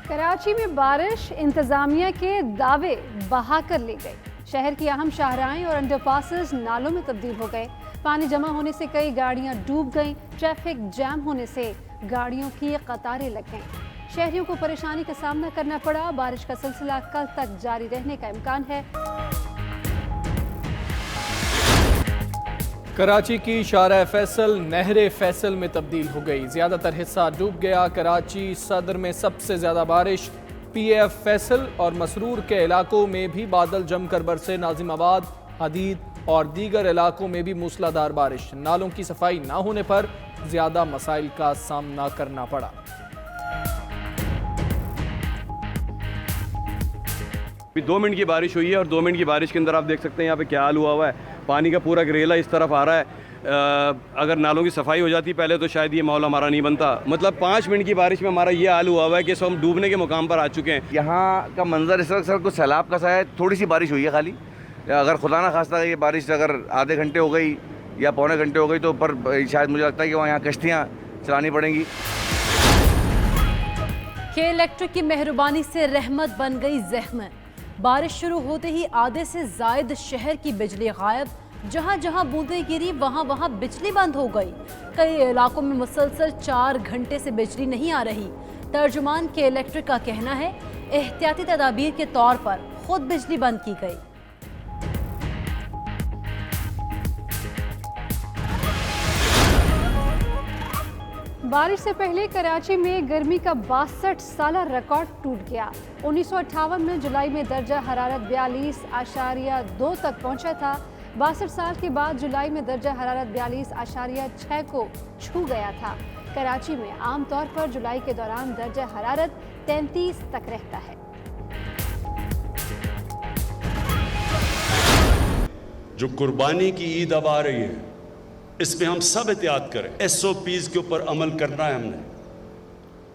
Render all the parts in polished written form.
कराची में बारिश इंतजामिया के दावे बहा कर ले गई। शहर की अहम शाहराएं और अंडरपासेस नालों में तब्दील हो गए। पानी जमा होने से कई गाड़ियां डूब गईं। ट्रैफिक जैम होने से गाड़ियों की कतारें लग गईं। शहरियों को परेशानी का सामना करना पड़ा। बारिश का सिलसिला कल तक जारी रहने का इम्कान है। कराची की शारा फैसल नहरे फैसल में तब्दील हो गई। ज्यादातर हिस्सा डूब गया। कराची सदर में सबसे ज्यादा बारिश। पीएफ फैसल और मसरूर के इलाकों में भी बादल जमकर बरसे। नाजिमाबाद, हदीद और दीगर इलाकों में भी मूसलाधार बारिश। नालों की सफाई ना होने पर ज्यादा मसाइल का सामना करना पड़ा। अभी 2 मिनट की बारिश हुई है और 2 मिनट की बारिश के अंदर आप देख सकते हैं यहाँ पे क्या हाल हुआ है। पानी का पूरा गरेला इस तरफ आ रहा है। अगर नालों की सफाई हो जाती पहले तो शायद ये माहौल हमारा नहीं बनता। मतलब 5 मिनट की बारिश में हमारा ये हाल हुआ है कि हम डूबने के मुकाम पर आ चुके हैं। यहाँ का मंजर इस वक्त सर कुछ सैलाब का सा है। थोड़ी सी बारिश हुई है खाली। अगर खुदा ना खास्ता ये बारिश अगर आधे घंटे हो गई या पौने घंटे हो गई तो ऊपर शायद मुझे लगता है कि वहाँ यहाँ कश्तियाँ चलानी पड़ेंगी। के इलेक्ट्रिक की मेहरबानी से रहमत बन गई ज़हमत। बारिश शुरू होते ही आधे से जायद शहर की बिजली गायब। जहां जहां बूंदें गिरी वहां वहां बिजली बंद हो गई। कई इलाकों में मुसलसल 4 घंटे से बिजली नहीं आ रही। तर्जुमान के इलेक्ट्रिक का कहना है एहतियाती तदाबीर के तौर पर खुद बिजली बंद की गई। बारिश से पहले कराची में गर्मी का 62 साला रिकॉर्ड टूट गया। 1958 में जुलाई में दर्जा हरारत 42.2 तक पहुंचा था। 62 साल के बाद जुलाई में दर्जा हरारत 42.6 को छू गया था। कराची में आमतौर पर जुलाई के दौरान दर्जा हरारत 33 तक रहता है। जो कुर्बानी की ईद अब आ रही है इसमें हम सब एहतियात करें। SOPs के ऊपर अमल करना है हमने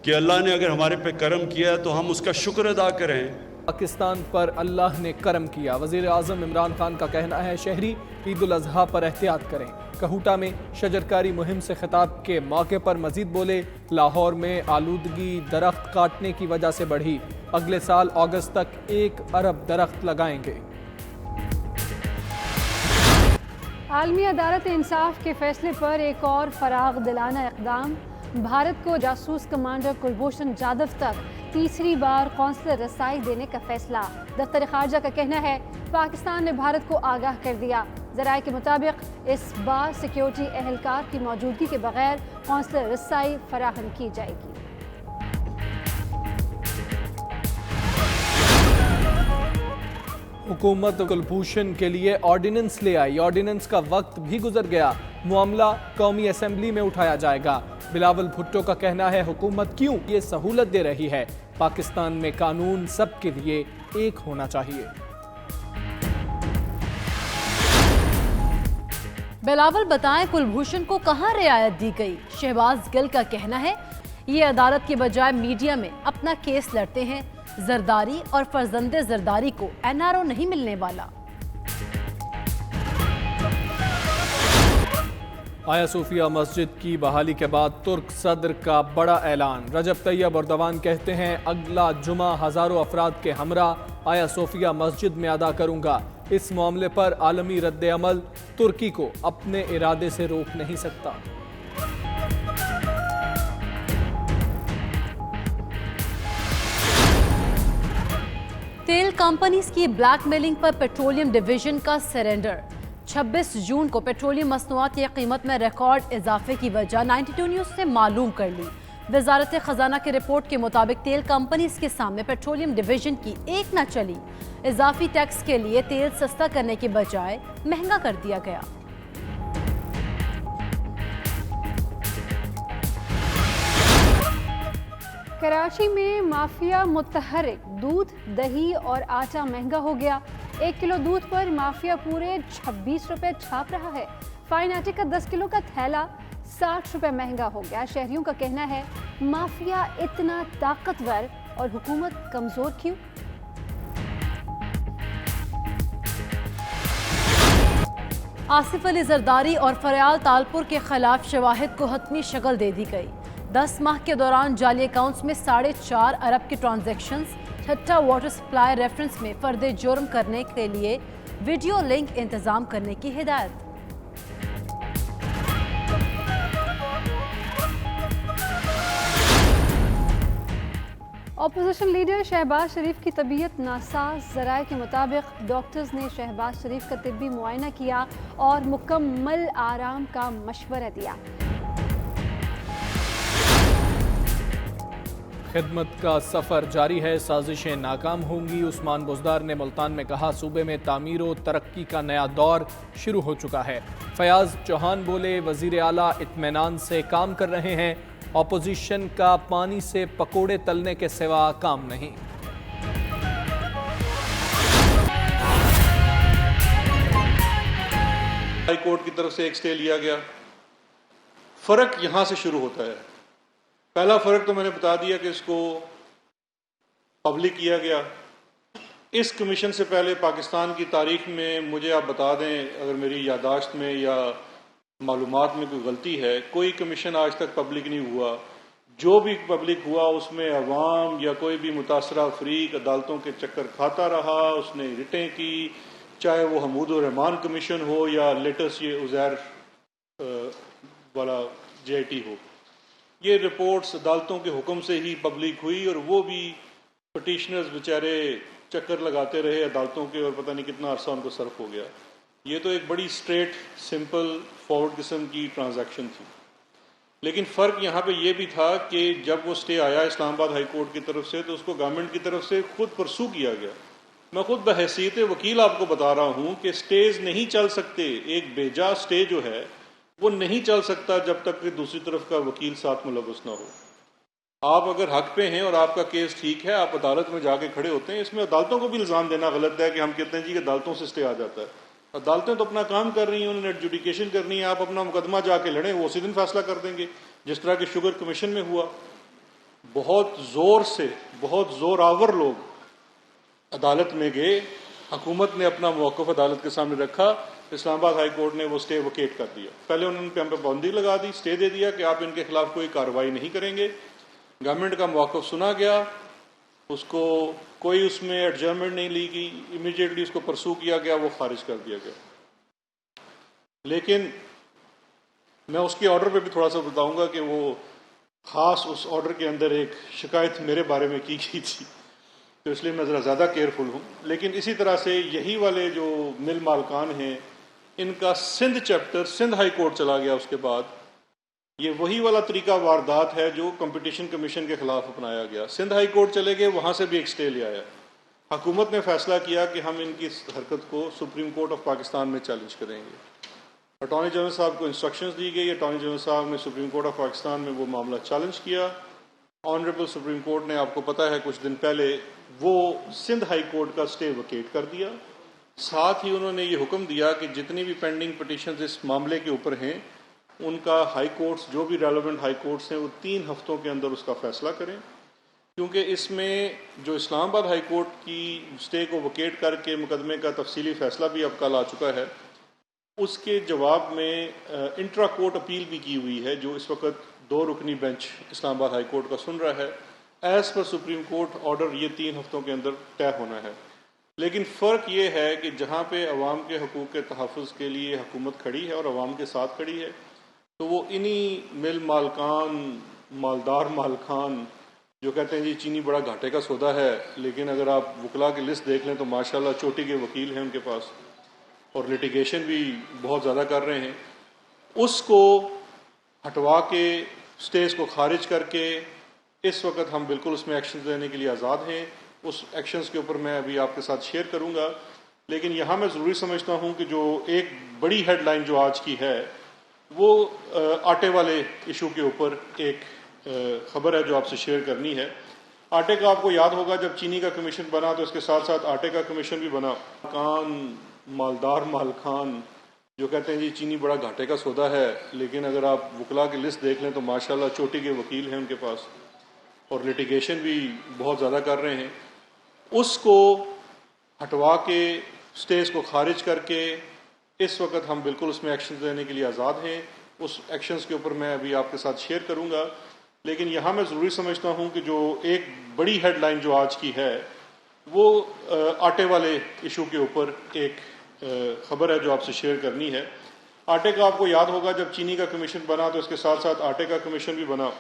कि अल्लाह ने अगर हमारे पे करम किया है तो हम उसका शुक्र अदा करें। पाकिस्तान पर अल्लाह ने करम किया। वज़ीर आज़म इमरान खान का कहना है शहरी ईद उल अज़हा पर एहतियात करें। कहूटा में शजरकारी मुहिम से खिताब के मौके पर मजीद बोले लाहौर में आलूदगी दरख्त काटने की वजह से बढ़ी। अगले साल अगस्त तक 1 अरब दरख्त लगाएंगे। आलमी अदालत इंसाफ के फैसले पर एक और फराग दिलाना इक़दाम। भारत को जासूस कमांडर कुलभूषण जाधव तक तीसरी बार कौंसलर रसाई देने का फैसला। दफ्तर खारजा का कहना है पाकिस्तान ने भारत को आगाह कर दिया। ज़राए के मुताबिक इस बार सिक्योरिटी एहलकार की मौजूदगी के बगैर कौंसलर रसाई फराहम की जाएगी। हुकूमत कुलभूषण के लिए ऑर्डिनेंस ले आई। ऑर्डिनेंस का वक्त भी गुजर गया। मामला कौमी असेंबली में उठाया जाएगा। बिलावल भुट्टो का कहना है हुकूमत क्यों ये सहूलत दे रही है। पाकिस्तान में कानून सबके लिए एक होना चाहिए। बिलावल बताएं कुलभूषण को कहां रियायत दी गई। शहबाज गिल का कहना है ये अदालत के बजाय मीडिया में अपना केस लड़ते हैं। जरदारी और फर्जंदे जरदारी को NRO नहीं मिलने वाला। आया सूफिया मस्जिद की बहाली के बाद तुर्क सदर का बड़ा ऐलान। रजब तैयब अर्दवान कहते हैं अगला जुमा हजारों अफराद के हमरा आया सूफिया मस्जिद में अदा करूंगा। इस मामले पर आलमी रद्द अमल तुर्की को अपने इरादे से रोक नहीं सकता। तेल कंपनीज की ब्लैकमेलिंग पर पेट्रोलियम डिवीजन का सरेंडर। 26 जून को पेट्रोलियम मसनूआत की कीमत में रिकॉर्ड इजाफे की वजह 92 न्यूज़ ने मालूम कर ली। वजारत खजाना की रिपोर्ट के मुताबिक तेल कंपनीज के सामने पेट्रोलियम डिवीजन की एक न चली। इजाफी टैक्स के लिए तेल सस्ता करने के बजाय महंगा कर दिया गया। कराची में माफिया मुतहर्रिक। दूध, दही और आटा महंगा हो गया। 1 किलो दूध पर माफिया पूरे 26 रुपए छाप रहा है। फाइन आटे का 10 किलो का थैला 60 रुपए महंगा हो गया। शहरियों का कहना है माफिया इतना ताकतवर और हुकूमत कमजोर क्यों। आसिफ अली जरदारी और फरयाल तालपुर के खिलाफ शवाहिद को हतमी शक्ल दे दी गई। 10 माह के दौरान जाली अकाउंट्स में 4.5 अरब के ट्रांजैक्शंस, ठट्टा वाटर सप्लाई रेफरेंस में फर्द जुर्म करने के लिए वीडियो लिंक इंतजाम करने की हिदायत। अपोजिशन लीडर शहबाज शरीफ की तबीयत नासाज। ज़राए के मुताबिक डॉक्टर्स ने शहबाज शरीफ का तिब्बी मुआयना किया और मुकम्मल आराम का मशवरा दिया। खिदमत का सफ़र जारी है, साजिशें नाकाम होंगी। उस्मान बुज़दार ने मुल्तान में कहा, सूबे में तामीर व तरक्की का नया दौर शुरू हो चुका है। फयाज चौहान बोले, वज़ीर आला इत्मीनान से काम कर रहे हैं। ऑपोजिशन का पानी से पकोड़े तलने के सिवा काम नहीं। हाई कोर्ट की तरफ से एक स्टे लिया गया। फर्क यहां से शुरू होता है। पहला फर्क तो मैंने बता दिया कि इसको पब्लिक किया गया। इस कमीशन से पहले पाकिस्तान की तारीख में, मुझे आप बता दें अगर मेरी यादाश्त में या मालूमात में कोई गलती है, कोई कमीशन आज तक पब्लिक नहीं हुआ। जो भी पब्लिक हुआ उसमें अवाम या कोई भी मुतासरा अफरीक अदालतों के चक्कर खाता रहा, उसने रिटें की, चाहे वो हमूदुर रहमान कमीशन हो या लेटेस्ट ये उज़ैर वाला JIT हो। ये रिपोर्ट्स अदालतों के हुक्म से ही पब्लिक हुई और वो भी पटिशनर्स बेचारे चक्कर लगाते रहे अदालतों के और पता नहीं कितना अरसा उनको सर्फ हो गया। ये तो एक बड़ी स्ट्रेट सिंपल फॉरवर्ड किस्म की ट्रांजैक्शन थी। लेकिन फ़र्क यहाँ पे ये भी था कि जब वो स्टे आया इस्लामाबाद हाई कोर्ट की तरफ से तो उसको गवर्नमेंट की तरफ से खुद परसू किया गया। मैं खुद बहैसियत वकील आपको बता रहा हूँ कि स्टेज नहीं चल सकते। एक बेजा स्टे जो है वो नहीं चल सकता जब तक कि दूसरी तरफ का वकील साथ मुलव्वस ना हो। आप अगर हक पे हैं और आपका केस ठीक है, आप अदालत में जाके खड़े होते हैं। इसमें अदालतों को भी इल्ज़ाम देना गलत है कि हम कहते हैं जी कि अदालतों से स्टे आ जाता है। अदालतें तो अपना काम कर रही हैं, उन्होंने एडजुडिकेशन करनी है। आप अपना मुकदमा जाके लड़ें, वो उसी दिन फैसला कर देंगे, जिस तरह के शुगर कमीशन में हुआ। बहुत जोर से, बहुत जोरावर लोग अदालत में गए, हुकूमत ने अपना मौक़िफ़ अदालत के सामने रखा, इस्लामाबाद हाई कोर्ट ने वो स्टे वकेट कर दिया। पहले उन्होंने हम पे पाबंदी लगा दी, स्टे दे दिया कि आप इनके खिलाफ कोई कार्रवाई नहीं करेंगे। गवर्नमेंट का मौक़िफ़ सुना गया, उसको कोई उसमें एडजर्नमेंट नहीं ली गई, इमीडिएटली उसको परसू किया गया, वो खारिज कर दिया गया। लेकिन मैं उसके ऑर्डर पे भी थोड़ा सा बताऊंगा कि वो ख़ास उस ऑर्डर के अंदर एक शिकायत मेरे बारे में की गई थी, तो इसलिए मैं ज़रा ज़्यादा केयरफुल हूँ। लेकिन इसी तरह से यही वाले जो मिल मालकान हैं, इनका Sindh chapter Sindh high court चला गया। उसके बाद ये वही वाला तरीका वारदात है जो कंपटीशन कमीशन के खिलाफ अपनाया गया। सिंध हाई कोर्ट चले गए, वहाँ से भी एक स्टे ले आया। हुकूमत ने फैसला किया कि हम इनकी हरकत को सुप्रीम कोर्ट ऑफ पाकिस्तान में चैलेंज करेंगे। अटॉर्नी जनरल साहब को इंस्ट्रक्शंस दी गई। अटॉर्नी जनरल साहब ने सुप्रीम कोर्ट ऑफ पाकिस्तान में वो मामला चैलेंज किया। ऑनरेबल सुप्रीम कोर्ट ने, आपको पता है, कुछ दिन पहले वो सिंध हाई कोर्ट का स्टे वकेट कर दिया। साथ ही उन्होंने ये हुक्म दिया कि जितनी भी पेंडिंग पटिशन्स इस मामले के ऊपर हैं, उनका हाई कोर्ट्स, जो भी रेलेवेंट हाई कोर्ट्स हैं, वो 3 हफ्तों के अंदर उसका फैसला करें। क्योंकि इसमें जो इस्लामाबाद हाई कोर्ट की स्टे को वकेट करके मुकदमे का तफसीली फैसला भी अब कल आ चुका है, उसके जवाब में इंट्रा कोर्ट अपील भी की हुई है, जो इस वक्त 2 रुकनी बेंच इस्लामाबाद हाई कोर्ट का सुन रहा है। As per supreme court order ये 3 हफ्तों के अंदर तय होना है। लेकिन फ़र्क ये है कि जहाँ पे अवाम के हकूक़ के तहफ़्फ़ुज़ के लिए हुकूमत खड़ी है और अवाम के साथ खड़ी है, तो वो इन्हीं मिल मालकान, मालदार मालकान जो कहते हैं जी चीनी बड़ा घाटे का सौदा है, लेकिन अगर आप वकला की लिस्ट देख लें तो माशाल्लाह चोटी के वकील हैं उनके पास और लिटिगेशन भी बहुत ज़्यादा कर रहे हैं, उसको हटवा के स्टेज को खारिज करके इस वक्त हम बिल्कुल उसमें एक्शन लेने के लिए आज़ाद हैं। उस एक्शंस के ऊपर मैं अभी आपके साथ शेयर करूंगा। लेकिन यहाँ मैं ज़रूरी समझता हूँ कि जो एक बड़ी हेडलाइन जो आज की है वो आटे वाले इशू के ऊपर एक ख़बर है जो आपसे शेयर करनी है। आटे का आपको याद होगा जब चीनी का कमीशन बना तो इसके साथ साथ आटे का कमीशन भी बना। मालदार मालखान जो कहते हैं जी चीनी बड़ा घाटे का सौदा है, लेकिन अगर आप वकला की लिस्ट देख लें तो माशाल्लाह चोटी के वकील हैं उनके पास और लिटिगेशन भी बहुत ज़्यादा कर रहे हैं। उसको हटवा के स्टेज को खारिज करके इस वक्त हम बिल्कुल उसमें एक्शन लेने के लिए आज़ाद हैं। उस एक्शंस के ऊपर मैं अभी आपके साथ शेयर करूंगा, लेकिन यहाँ मैं ज़रूरी समझता हूँ कि जो एक बड़ी हेडलाइन जो आज की है वो आटे वाले इशू के ऊपर एक ख़बर है जो आपसे शेयर करनी है। आटे का आपको याद होगा जब चीनी का कमीशन बना तो इसके साथ साथ आटे का कमीशन भी बना।